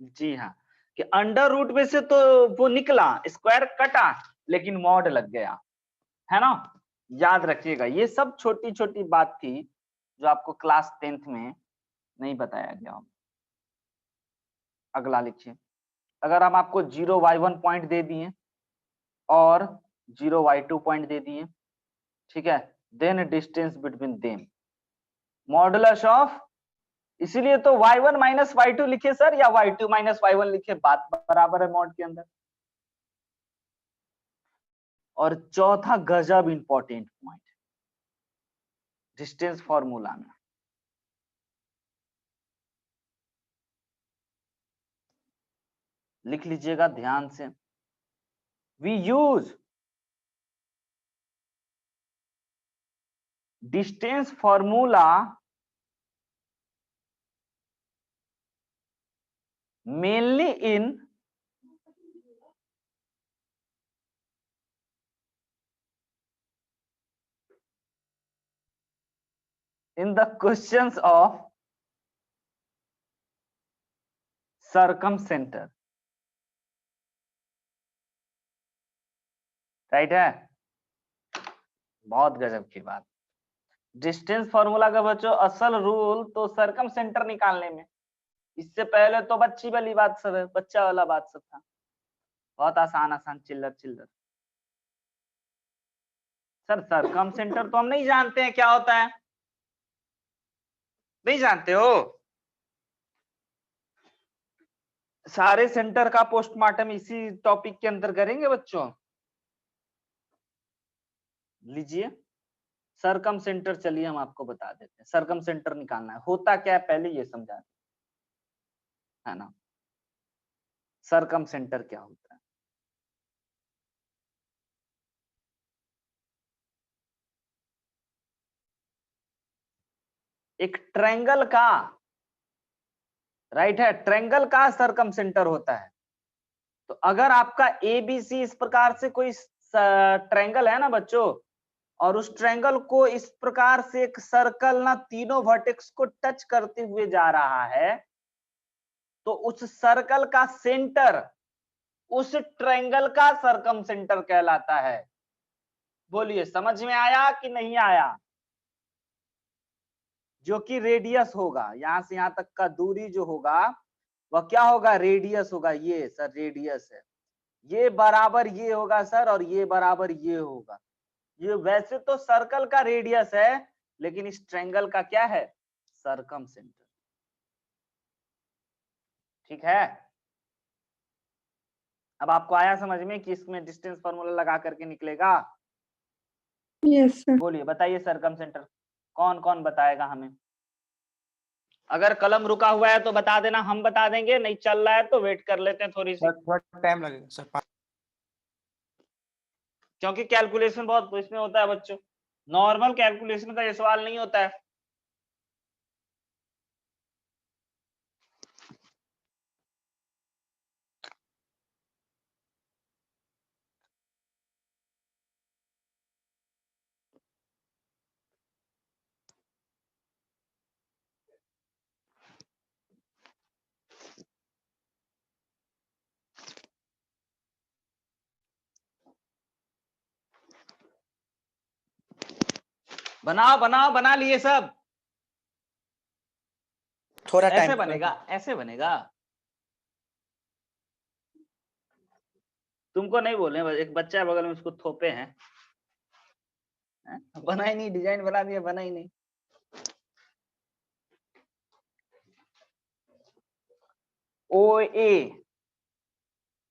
जी हाँ, कि under root में से तो वो निकला, स्क्वायर कटा, लेकिन मॉड लग गया, है ना? याद रखिएगा, ये सब छोटी-छोटी बात थी जो आपको क्लास 10th में नहीं बताया गया होगा। अगला लिखिए, अगर हम आपको 0y1 पॉइंट दे दिए और 0y2 पॉइंट दे दिए, ठीक है? Then distance between them modulus of, इसीलिए तो y1 माइनस y2 लिखे सर, या y2 माइनस y1 लिखे, बात बराबर है मॉड के अंदर। और चौथा गजब इंपॉर्टेंट पॉइंट, डिस्टेंस फॉर्मूला में लिख लीजिएगा ध्यान से, we use distance formula mainly in the questions of circumcenter, right है? बहुत गजब की बात। डिस्टेंस फॉर्मूला का बच्चों असल रूल तो सरकम सेंटर निकालने में, इससे पहले तो बच्ची वाली बात सब है, बच्चा वाला बात सब था, बहुत आसान आसान चिल्लर चिल्लर। सर सरकम सेंटर तो हम नहीं जानते हैं क्या होता है, नहीं जानते हो? सारे सेंटर का पोस्टमार्टम इसी टॉपिक के अंदर करेंगे बच्चों। लीजिए सरकम सेंटर, चलिए हम आपको बता देते हैं, सरकम सेंटर निकालना है, होता क्या है पहले ये समझा दें, है ना? सरकम सेंटर क्या होता है? एक ट्रायंगल का, राइट है, ट्रायंगल का सरकम सेंटर होता है। तो अगर आपका एबीसी इस प्रकार से कोई ट्रायंगल है ना बच्चों, और उस ट्रायंगल को इस प्रकार से एक सर्कल ना तीनों वर्टेक्स को टच करते हुए जा रहा है, तो उस सर्कल का सेंटर उस ट्रायंगल का सरकम सेंटर कहलाता है। बोलिए समझ में आया कि नहीं आया? जो कि रेडियस होगा, यहां से यहां तक का दूरी जो होगा वह क्या होगा? रेडियस होगा। ये सर रेडियस है, ये बराबर ये होगा सर, और ये बराबर ये होगा। ये वैसे तो सर्कल का रेडियस है, लेकिन इस ट्रायंगल का क्या है? सरकम सेंटर। ठीक है, अब आपको आया समझ में कि इसमें डिस्टेंस फॉर्मूला लगा करके निकलेगा? Yes sir. बोलिए बताइए सरकम सेंटर कौन कौन बताएगा हमें? अगर कलम रुका हुआ है तो बता देना, हम बता देंगे, नहीं चल रहा है तो वेट कर लेते हैं थोड़ी सी, थोड़ा टाइम लगेगा सर। क्योंकि कैलकुलेशन बहुत इसमें होता है बच्चों, नॉर्मल कैलकुलेशन का ये सवाल नहीं होता है। बनाओ बनाओ, बना लिए सब? थोड़ा ऐसे टाइम बनेगा, ऐसे बनेगा? तुमको नहीं बोले, एक बच्चा है बगल में, उसको थोपे हैं, बना ही नहीं, डिजाइन बना दिया, बना ही नहीं। ओ ए,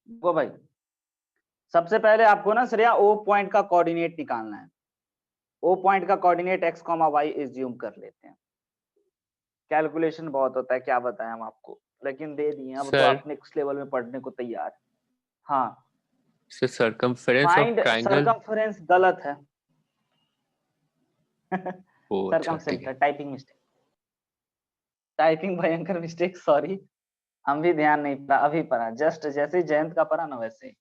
वो भाई सबसे पहले आपको ना श्रेया ओ पॉइंट का कोऑर्डिनेट निकालना है। ओ पॉइंट का कोऑर्डिनेट x, y एज्यूम कर लेते हैं। कैलकुलेशन बहुत होता है, क्या बताएं हम आपको, लेकिन दे दिए, अब तो आप नेक्स्ट लेवल में पढ़ने को तैयार। हाँ, circumference of find triangle. Circumference गलत है। ओ अच्छा ठीक सरकमसेंटर है। टाइपिंग मिस्टेक, टाइपिंग भयंकर मिस्टेक, सॉरी, हम भी ध्यान नहीं पड़ा, अभी पढ़ा जस्ट, जैसे ही जयंत का पढ़ा ना वैसे ही।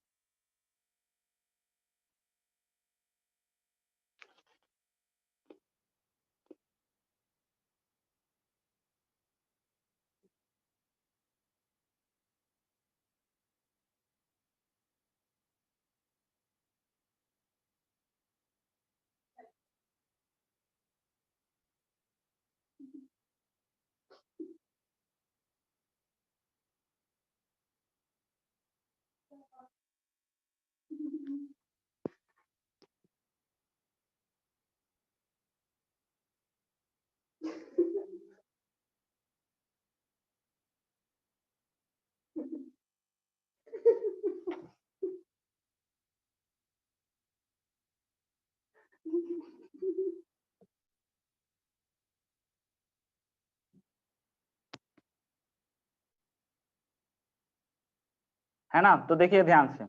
है ना। तो देखिए ध्यान से,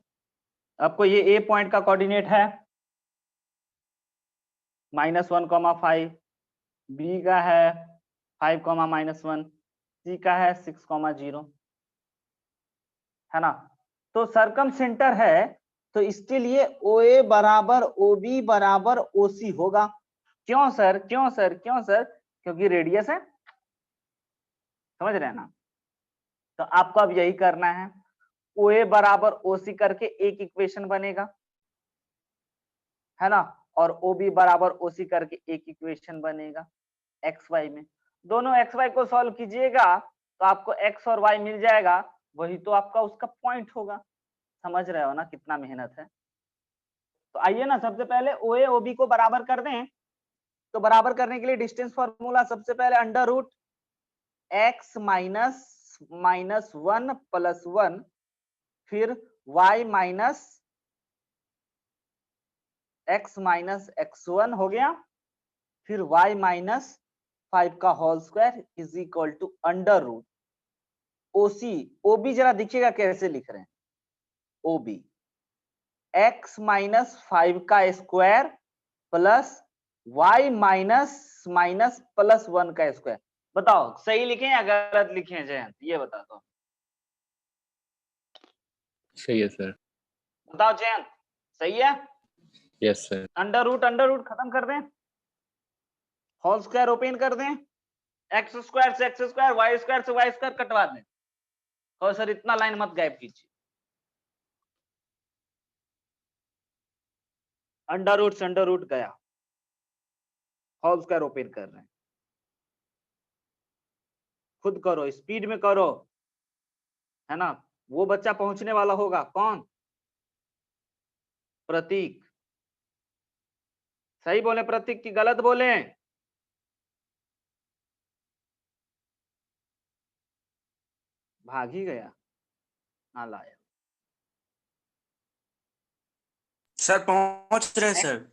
आपको ये ए पॉइंट का कोऑर्डिनेट है -1,5, बी का है 5,-1, सी का है 6,0, है ना। तो सरकम सेंटर है, तो इसके लिए OA बराबर OB बराबर OC होगा। क्यों सर, क्यों सर, क्यों सर? क्योंकि रेडियस है, समझ रहे हैं ना। तो आपको अब यही करना है, OA बराबर OC करके एक इक्वेशन बनेगा, है ना, और OB बराबर OC करके एक इक्वेशन बनेगा XY में। दोनों XY को सॉल्व कीजिएगा तो आपको X और Y मिल जाएगा, वही तो आपका उसका पॉइंट होगा। समझ रहे हो ना कितना मेहनत है। तो आइए ना, सबसे पहले OA OB को बराबर कर दें। तो बराबर करने के लिए डिस्टेंस फॉर्मूला, सबसे पहले अंडर रूट x -1 + 1, फिर y माइनस x -x1 हो गया, फिर y -5 का whole square is equal to under root OC। OB जरा देखिएगा कैसे लिख रहे हैं, OB x -5 का स्क्वायर प्लस y +1 का स्क्वायर। बताओ सही लिखे या गलत लिखे जयंत, ये बता दो। सही है सर। बताओ जयंत, सही है? Yes sir. अंडर रूट खत्म कर दें, होल स्क्वायर ओपन कर दें, एक्स स्क्वायर से एक्स स्क्वायर, वाई स्क्वायर से वाई स्क्वायर कटवा दें। और सर इतना लाइन मत गायब कीजिए। अंडर रूट से अंडर रूट गया, होल स्क्वायर ओपन कर रहे हैं। खुद करो, स्पीड में करो, है ना। वो बच्चा पहुंचने वाला होगा, कौन? प्रतीक। सही बोले प्रतीक की गलत बोले? भाग ही गया, ना लाया। सर पहुंच रहे सर।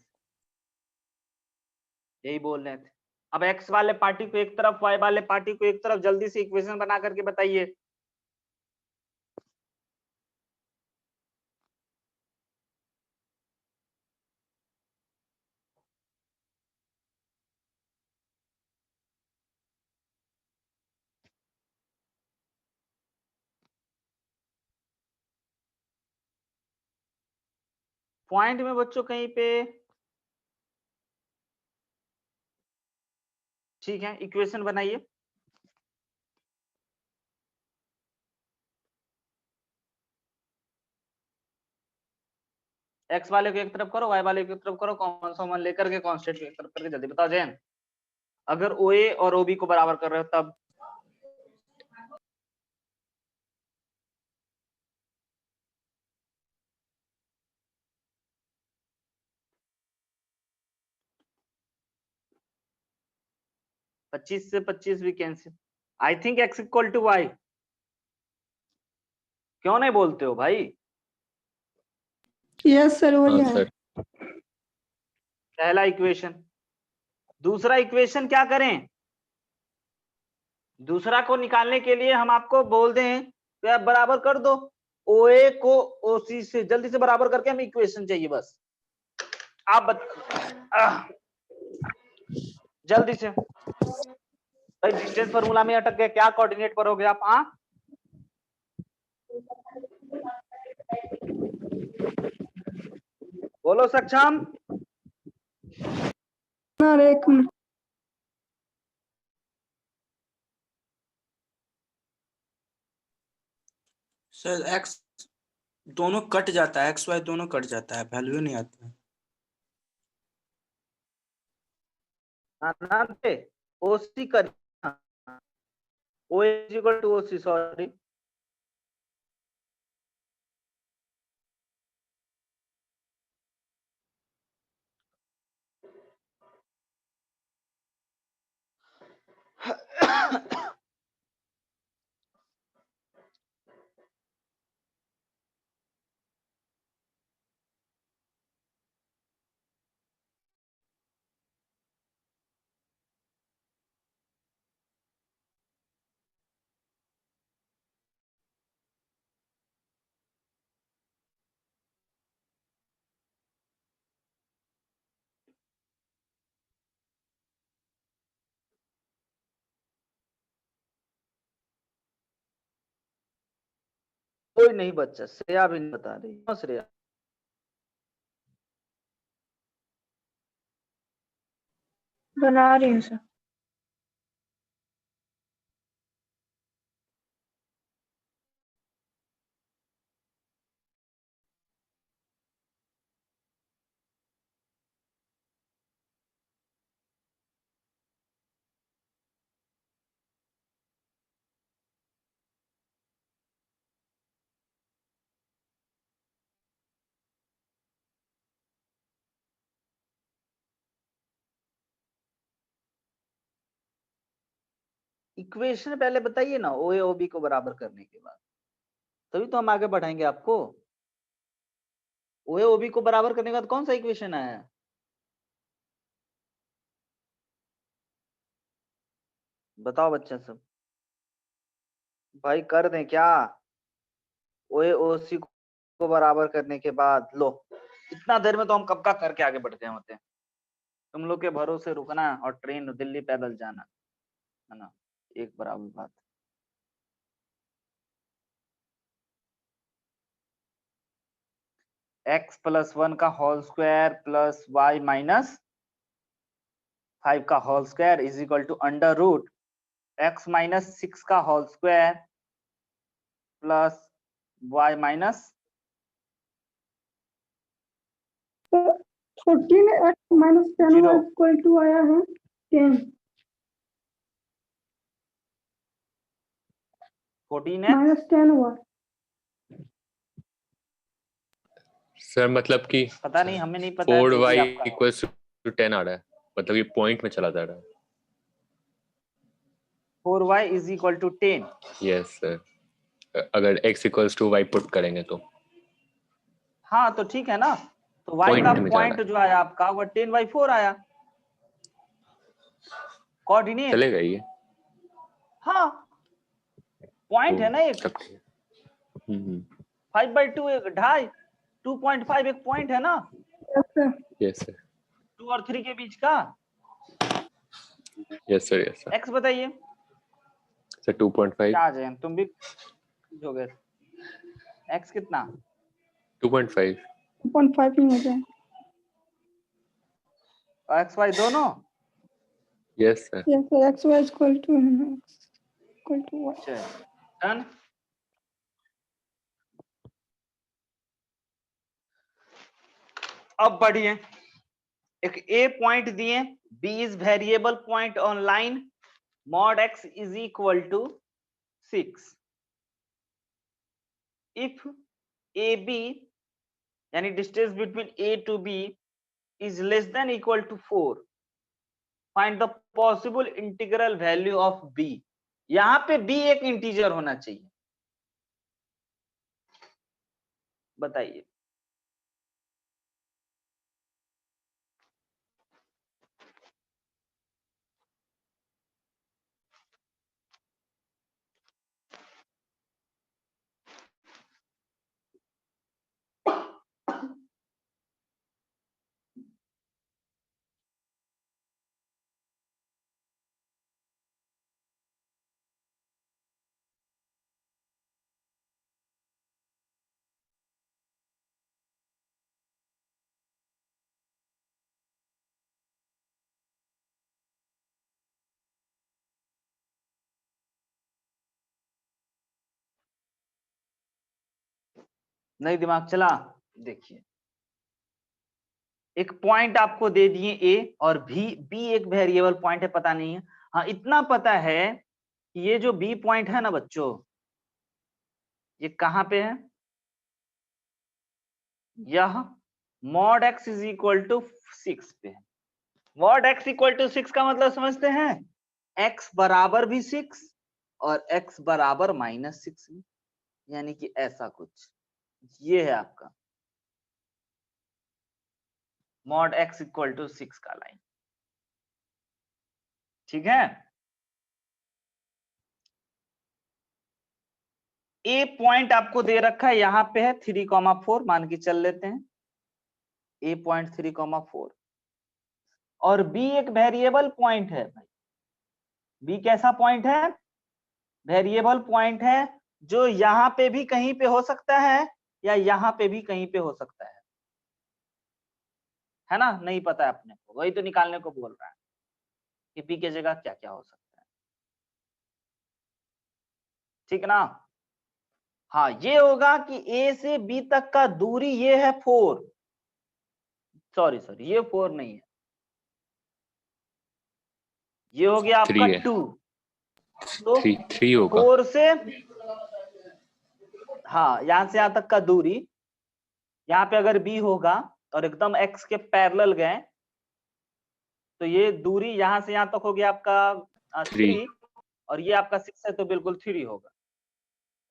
यही बोल रहे थे। अब एक्स वाले पार्टी को एक तरफ, वाई वाले पार्टी को एक तरफ, जल्दी से इक्वेशन बना करके बताइए। पॉइंट में बच्चों कहीं पे, ठीक है, इक्वेशन बनाइए। एक्स वाले को एक तरफ करो, वाई वाले को एक तरफ करो, कॉमन सॉमन लेकर के कांस्टेंट को एक तरफ करके जल्दी बताओ जैन। अगर OA और OB को बराबर कर रहे हो तब पच्चीस से 25 भी कैंसिल। I think x equal to y. क्यों नहीं बोलते हो भाई? यस सर, वही हाँ है। सर। पहला इक्वेशन। दूसरा इक्वेशन क्या करें? दूसरा को निकालने के लिए हम आपको बोल दें तो आप बराबर कर दो, OA को OC से जल्दी से बराबर करके हमें इक्वेशन चाहिए बस। आप जल्दी से भाई, डिस्टेंस फार्मूला में अटक गए, क्या कोऑर्डिनेट पर हो गए आप? बोलो सक्षम। एक मिनट। सर एक्स दोनों कट जाता है, एक्स वाई दोनों कट जाता है, वैल्यू नहीं आता है। OC कर, OA equal to OC, sorry. कोई नहीं बच्चा, श्रेया भी नहीं बता रही। क्यों श्रेया? बना रही हूँ सर। इक्वेशन पहले बताइए ना, ओ ए ओ बी को बराबर करने के बाद, तभी तो हम आगे बढ़ाएंगे आपको। ओ ए ओ बी को बराबर करने के बाद कौन सा इक्वेशन आया है? बताओ बच्चा सब। भाई कर दें क्या? ओ ए ओ सी को बराबर करने के बाद लो, इतना देर में तो हम कब का करके आगे बढ़ गए होते हैं। तुम लोग के भरोसे रुकना और ट्रेन दिल्ली पैदल जाना, है ना, एक बराबर बात। x प्लस 1 का whole square plus y minus 5 का whole square is equal to under root x minus 6 का whole square plus y minus 14x minus 10 0। Equal to आया है 10 14x माइनस 10 हुआ। सर मतलब कि पता नहीं, हमें नहीं पता है, 4y जो भी आपका इक्वल्स टू 10 आ रहा है, मतलब ये पॉइंट में चला जा रहा है। 4y is equal to 10। Yes sir, अगर x equals to y put करेंगे तो हाँ तो ठीक है ना, तो y Point का में जा रहा पॉइंट जो आया आपका वो 10/4 आया कोऑर्डिनेट। चलेगा ये। हाँ पॉइंट तो है ना एक, सब ठीक है। 5/2 एक ढाई, 2.5 एक पॉइंट है ना, यस सर, 2 और 3 के बीच का। Yes sir, yes sir. x बताइए सर 2.5 क्या जैन तुम भी हो गए, x कितना? 2.5 2.5 नहीं हो जाए। और x y दोनों? Yes sir. Yes sir, x y equal to है ना, इक्वल टू y। डन। अब बढ़िए, एक a पॉइंट दिए, b is variable point on line, mod x is equal to 6 if ab यानी distance between a to b is less than equal to 4, find the possible integral value of b। यहां पे b एक integer होना चाहिए, बताइए। नहीं दिमाग चला? देखिए एक पॉइंट आपको दे दिए a और b एक वेरिएबल पॉइंट है, पता नहीं है। हाँ इतना पता है कि ये जो b पॉइंट है ना बच्चों, ये कहां पे है, यह mod x is equal to 6 पे है। mod x इक्वल टू 6 का मतलब समझते हैं, x बराबर भी 6 और x बराबर -6 भी, यानी कि ऐसा कुछ, ये है आपका mod x इक्वल टू 6 का लाइन। ठीक है, ए पॉइंट आपको दे रखा है, यहां पे है 3,4 मान के चल लेते हैं, ए पॉइंट 3,4 और बी एक वेरिएबल पॉइंट है भाई। बी कैसा पॉइंट है? वेरिएबल पॉइंट है, जो यहाँ पे भी कहीं पे हो सकता है या यहाँ पे भी कहीं पे हो सकता है ना? नहीं पता है अपने को, वही तो निकालने को बोल रहा है कि पी की जगह क्या क्या हो सकता है। ठीक ना? हाँ, ये होगा कि ए से बी तक का दूरी ये है 4, सॉरी ये 4 नहीं है, ये हो गया आपका 3 है। 2, तो 3 होगा। 4 से, हाँ, यहां से यहां तक का दूरी, यहाँ पे अगर बी होगा और एकदम एक्स के पैरेलल गए तो ये दूरी यहाँ से यहाँ तक हो गया आपका 3, और ये आपका 6 है तो बिल्कुल 3 होगा,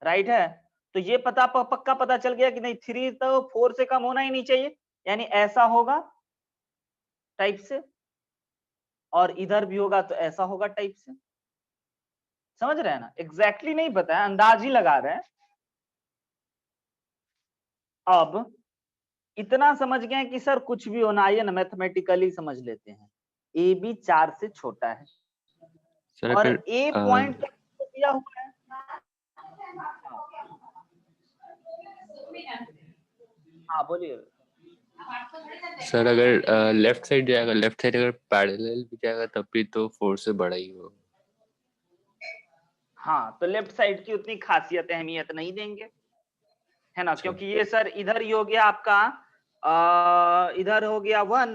राइट है। तो ये पक्का पता चल गया कि नहीं 3 तो 4 से कम होना ही नहीं चाहिए, यानी ऐसा होगा टाइप से, और इधर भी होगा तो ऐसा होगा टाइप से। समझ रहे हैं ना? एग्जैक्टली नहीं पता है, अंदाज ही लगा रहे हैं। अब इतना समझ गए कि सर कुछ भी होना है ना, मैथमेटिकली समझ लेते हैं। ए बी 4 से छोटा है सर और अगर ए पॉइंट दिया हुआ है। हाँ बोलिए। सर अगर लेफ्ट साइड जाएगा, लेफ्ट साइड अगर पैरेलल भी जाएगा तब भी तो 4 से बड़ा ही होगा। हाँ, तो लेफ्ट साइड की उतनी खासियत अहमियत नहीं देंगे, है ना, क्योंकि ये सर इधर ही हो गया आपका इधर हो गया 1,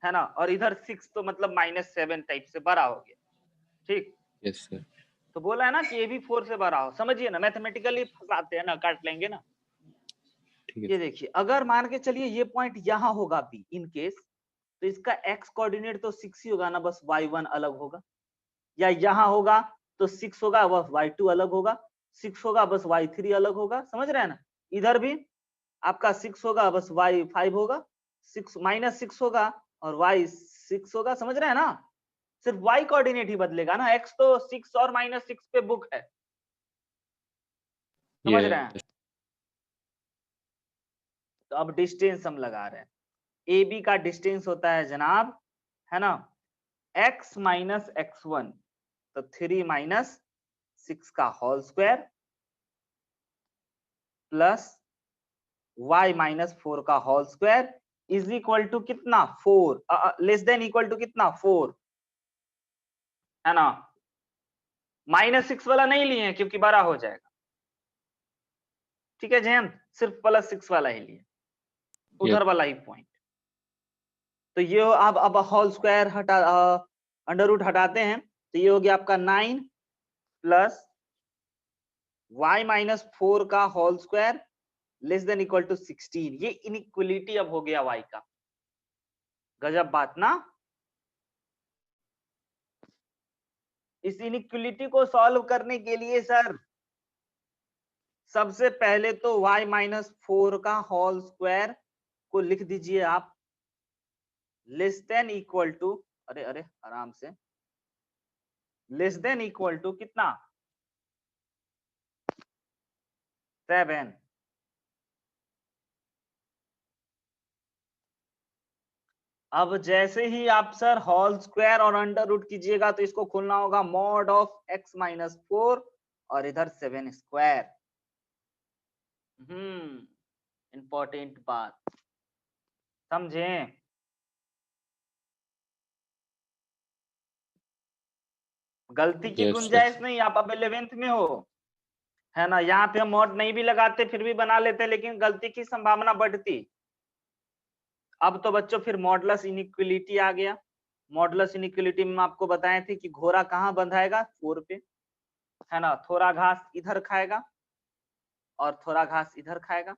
है ना, और इधर 6 तो मतलब -7 टाइप से बड़ा हो गया। ठीक, यस सर। तो बोला है ना कि ये भी 4 से बड़ा हो, समझिए ना, मैथमेटिकली फंसाते हैं ना, काट लेंगे ना। ठीक है। ये देखिए, अगर मान के चलिए ये पॉइंट यहाँ होगा बी इन केस, तो इसका एक्स कोऑर्डिनेट तो 6 ही होगा ना, बस y1 अलग होगा, या यहाँ होगा तो 6 होगा बस y2 अलग होगा, 6 होगा बस y3 अलग होगा। समझ रहे हैं ना? इधर भी आपका 6 होगा बस y5 होगा, 6 -6 होगा और y6 होगा। समझ रहे हैं ना? सिर्फ y कोऑर्डिनेट ही बदलेगा ना, x तो 6 और -6 पे बुक है। समझ रहे हैं? तो अब डिस्टेंस हम लगा रहे हैं। ए बी का डिस्टेंस होता है जनाब, है ना, x माइनस x1, तो 3 - 6 का होल स्क्वायर प्लस y -4 का whole square is equal to कितना 4, लेस देन इक्वल टू कितना 4, है ना। -6 वाला नहीं लिए क्योंकि बड़ा हो जाएगा। ठीक है जयंत, सिर्फ +6 वाला ही लिए, उधर वाला ही पॉइंट। तो ये अब होल स्क्वायर हटा, अंडर रूट हटाते हैं, तो ये हो गया आपका 9 प्लस y -4 का whole square less than equal to 16। ये इनइक्वलिटी अब हो गया y का। गजब बात ना। इस इनइक्वलिटी को सॉल्व करने के लिए सर सबसे पहले तो y -4 का होल स्क्वायर को लिख दीजिए आप लेस देन इक्वल टू, अरे अरे आराम से, लेस देन इक्वल टू कितना 7। अब जैसे ही आप सर होल स्क्वायर और अंडर रूट कीजिएगा तो इसको खोलना होगा मॉड ऑफ x -4 और इधर 7 स्क्वायर। इंपॉर्टेंट बात समझे? गलती की Yes, गुंजाइश sir. नहीं, आप अब 11th में हो, है ना। यहाँ पे हम मॉड नहीं भी लगाते फिर भी बना लेते, लेकिन गलती की संभावना बढ़ती। अब तो बच्चों फिर मॉडुलस इनइक्वलिटी आ गया। मॉडुलस इनइक्वलिटी में आपको बताए थे कि घोड़ा कहाँ बंधाएगा 4 पे, है ना, थोड़ा घास इधर खाएगा और थोड़ा घास इधर खाएगा,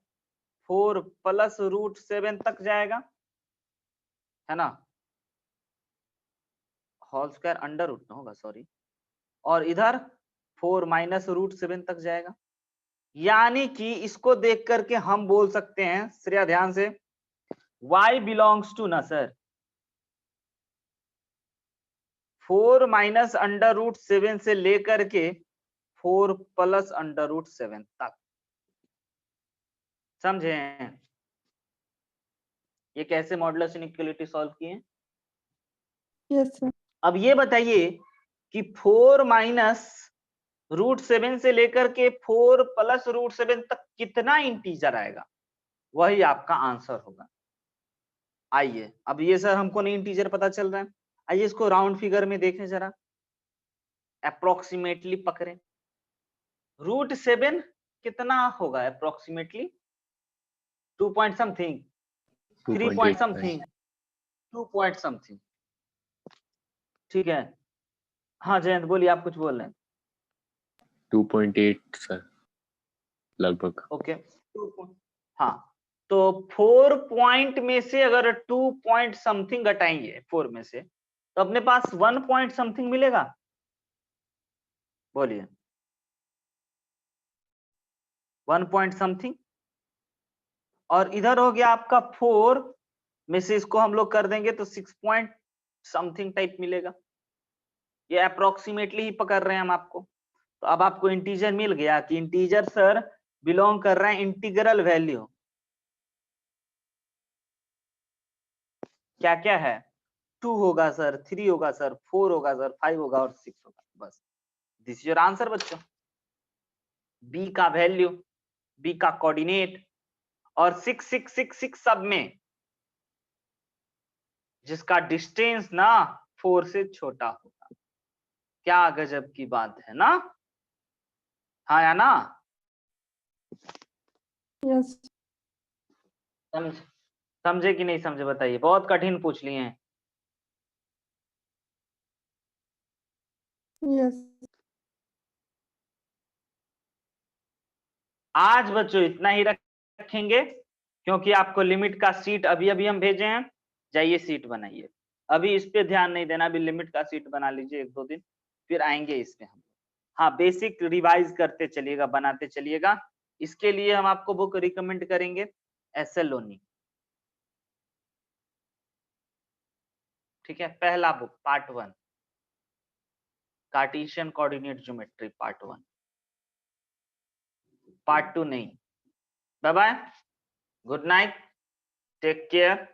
4 + √7 तक जाएगा, है ना, होल स्क्वायर अंडर रूट में होगा सॉरी, और इधर 4 - √7 तक जाएगा। यानी कि इसको देख करके हम बोल सकते हैं, श्रेया ध्यान से, y बिलोंग्स टू ना सर 4 - √7 से लेकर के 4 + √7 तक। समझे? ये कैसे मॉडुलस इनइक्वलिटी सॉल्व किए? Yes sir. अब ये बताइए कि 4 - √7 से लेकर के 4 + √7 तक कितना इंटीजर आएगा, वही आपका आंसर होगा। आइए, अब ये सर हमको नहीं इंटीजर पता चल रहा है, आइए इसको राउंड फिगर में देखें जरा, अप्रोक्सीमेटली पकड़ें। √7 कितना होगा approximately? 2 point something, 3 point 2.85 something, 2 point something, ठीक है। हाँ जयंत बोलिए, आप कुछ बोल रहे हैं। 2.8 सर लगभग। ओके, हाँ, तो 4 पॉइंट में से अगर 2 पॉइंट समथिंग घटाएंगे 4 में से, तो अपने पास 1 पॉइंट समथिंग मिलेगा। बोलिए 1 पॉइंट समथिंग, और इधर हो गया आपका 4 में से इसको हम लोग कर देंगे तो 6 पॉइंट समथिंग टाइप मिलेगा। ये अप्रोक्सीमेटली ही पकड़ रहे हैं हम आपको। तो अब आपको इंटीजर मिल गया कि इंटीजर सर बिलोंग कर रहा है इंटीग्रल वैल्यू, क्या क्या है, 2 होगा सर, 3 होगा सर, 4 होगा सर, 5 होगा और 6 होगा। बस दिस इज योर आंसर बच्चों। बी का वैल्यू, बी का कोऑर्डिनेट, और 6 6 6 6 सब में जिसका डिस्टेंस ना 4 से छोटा होगा। क्या गजब की बात है ना, हाँ या ना? यस समझे कि नहीं समझे बताइए, बहुत कठिन पूछ लिए हैं। यस आज बच्चों इतना ही रखेंगे, क्योंकि आपको लिमिट का सीट अभी अभी हम भेजे हैं, जाइए सीट बनाइए। अभी इस पे ध्यान नहीं देना, अभी लिमिट का सीट बना लीजिए 1-2 दिन, फिर आएंगे इस पे हम। हाँ, बेसिक रिवाइज करते चलिएगा, बनाते चलिएगा। इसके लिए हम आपको बुक रिकमेंड करेंगे एसएल लोनी, ठीक है। पहला book part 1 Cartesian coordinate geometry part 1, part 2 नहीं। Bye bye, good night, take care.